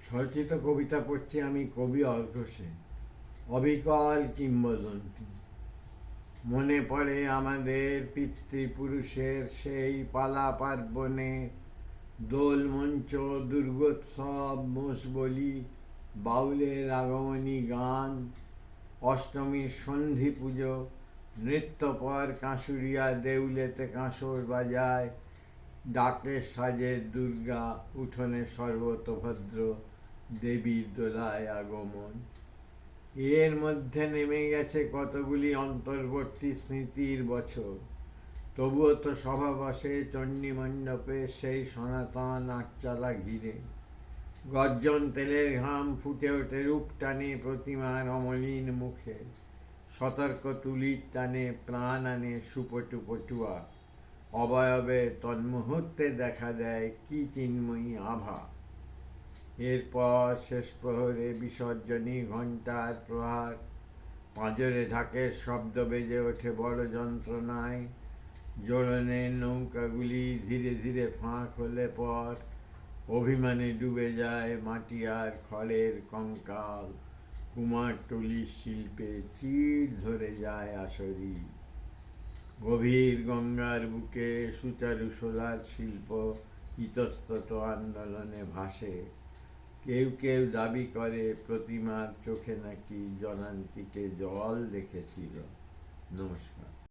স্বরচিত কবিতা পড়ছি আমি, কবি অর্ঘ্য সেন। অবিকল কিংবদন্তি। মনে পড়ে আমাদের পিতৃপুরুষের সেই পালা পার্বণে, দোল মঞ্চ, দুর্গোৎসব, মোষবলি, বাউলের আগমনী গান, অষ্টমীর সন্ধি পুজো, নৃত্যপর কাঁসুরিয়া দেউলেতে কাঁসর বাজায়, ডাকে সাজে দুর্গা, উঠোনে সর্বতভদ্র, দেবীর দোলায় আগমন। এর মধ্যে নেমে গেছে কতগুলি অন্তর্বর্তী স্মৃতির বছর। তবুও তো সভা বসে চণ্ডী মণ্ডপে সেই সনাতন আটচালা ঘিরে। গর্জন তেলের ঘাম ফুটে ওঠে রূপ টানে প্রতিমার অমলিন মুখে। সতর্ক তুলির টানে প্রাণ আনে সুপটু পটুয়া। অবয়বে তন্মুহূর্তে দেখা দেয় কি চিন্ময়ী আভা। এরপর শেষ প্রহরে বিসর্জনী ঘণ্টার প্রহার, পাঁজরে ঢাকের শব্দ বেজে ওঠে বড় যন্ত্রণায়। জোড়নের নৌকাগুলি ধীরে ধীরে ফাঁক হলে পর অভিমানে ডুবে যায় মাটি আর খড়ের কঙ্কাল। কুমারটুলির শিল্পে চির ধরে যায় আসরি। গভীর গঙ্গার বুকে সুচারু সোলার শিল্প ইতস্তত আন্দোলনে ভাসে। কেউ কেউ দাবি করে প্রতিমার চোখে নাকি জনান্তিকে জল দেখেছিল। নমস্কার।